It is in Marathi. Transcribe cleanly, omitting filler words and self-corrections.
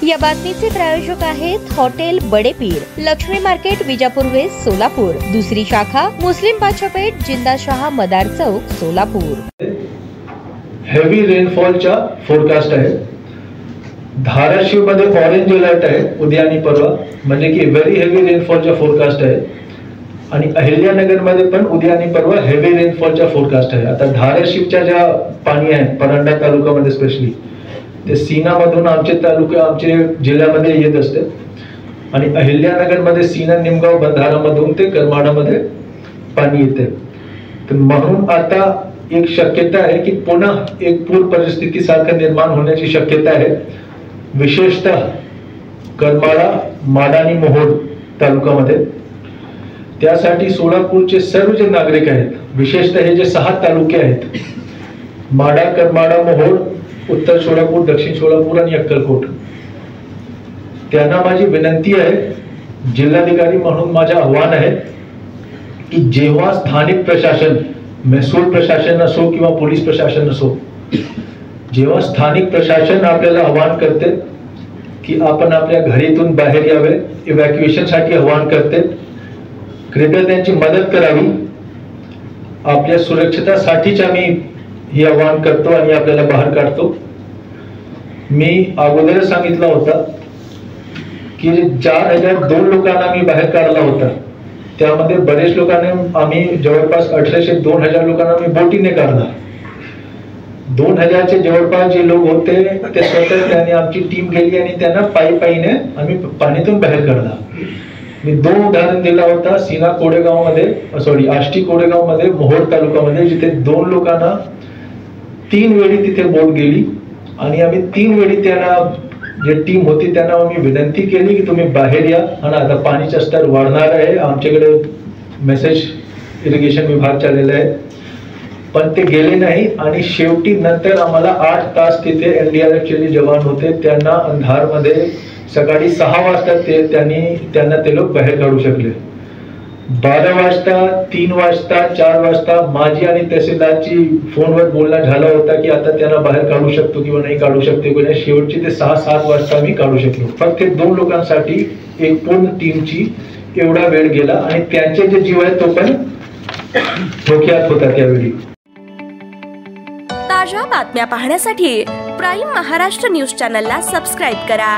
या बातमीचे प्रायोजक आहेत hotel Badepir, Laxmi market, Vijapur west, Solapur. दुसरी शाखा मुस्लिम बादशाहपेठ, जिंदाशाह मदार चौक, सोलापूर। हेवी रेनफॉलचा फोरकास्ट आहे। धाराशिव मध्ये ऑरेंज अलर्ट आहे उद्या आणि परवा, म्हणजे की व्हेरी हेवी रेनफॉलचा फोरकास्ट आहे। आणि अहिल्यानगर मध्ये पण उद्या आणि परवा हेवी रेनफॉलचा फोरकास्ट आहे। आता धाराशिवच्या ज्या पाणी आहे परंडा तालुक्यामध्ये स्पेशली ते सीना मधून आमचे तालुके आमचे जिल्ह्यामध्ये येत असते आणि अहिल्यानगर मध्ये सीना, निमगाव, बंधारा मधून ते करमाडामध्ये पाणी येते। तर म्हणून आता एक शक्यता आहे की पुन्हा एक पूर परिस्थिती सारखं निर्माण होण्याची शक्यता आहे, विशेषतः करमाडा, माडा आणि मोहोळ तालुक्यामध्ये। त्यासाठी सोलापूरचे सर्व जे नागरिक आहेत, विशेषतः हे जे 6 तालुके आहेत, माडा, करमाडा, मोहोळ, उत्तर सोलापूर, दक्षिण सोलापूर आणि अक्कलकोट, त्यांना माझी विनंती आहे, जिल्हाधिकारी म्हणून माझे आव्हान आहे की जेव्हा स्थानिक प्रशासन, महसूल प्रशासन असो किंवा पोलीस प्रशासन असो, जेव्हा स्थानिक प्रशासन आपल्याला आवाहन करते की आपण आपल्या घरातून बाहेर यावे, इव्हॅक्युएशन साठी आवाहन करते, कृपया त्यांची मदत करावी। आपल्या सुरक्षिततेसाठीच आम्ही हे आवाहन करतो आणि आपल्याला बाहेर काढतो। मी अगोदर सांगितलं होतं की 4002 लोकांना मी बाहेर काढला होता, त्यामध्ये बरेच लोकांना आम्ही जवळपास 1800-2000 लोकांना मी बोटीने काढला। 2000 चे जवळपास जे लोक होते ते स्वतः त्यांनी आमची टीम गेली आणि त्यांना पायीने आम्ही पाण्यातून बाहेर काढला। मी 2 उदाहरण दिला होता, सीना कोडेगाव मध्ये, आष्टी कोडेगाव मध्ये, मोहोळ तालुक्यामध्ये, जिथे 2 लोकांना 3 वेळी तिथे बोट गेली आणि आम्ही 3 वेळी त्यांना, जे टीम होती त्यांना आम्ही विनंती केली की तुम्ही बाहेर या आणि आता पाणीचा स्तर वाढणार आहे। आमच्याकडे मेसेज इरिगेशन विभाग चाललेला आहे, पण ते गेले नाही आणि शेवटी नंतर आम्हाला 8 तास तिथे NDRF चे जवान होते, त्यांना अंधार मध्ये सकाळी 6 वाजता त्यांना ते लोक बाहेर काढू शकले। 12 वाजता, 3 वाजता, 4 वाजता माझी आणि तहसीलदारची फोनवर बोलणं झालं होता की आता त्यांना बाहेर काढू शकतो किंवा नाही काढू शकतो किंवा नाही। शेवटची ते 6-7 वाजता मी काढू शकलो। फक्त 2 लोकांसाठी एक पूर्ण टीमची एवढा वेळ गेला आणि त्यांचे जे जीव आहे तो पण धोक्यात होता त्यावेळी। ताज्या बातम्या पाहण्यासाठी प्राईम महाराष्ट्र न्यूज चॅनलला सबस्क्राईब करा।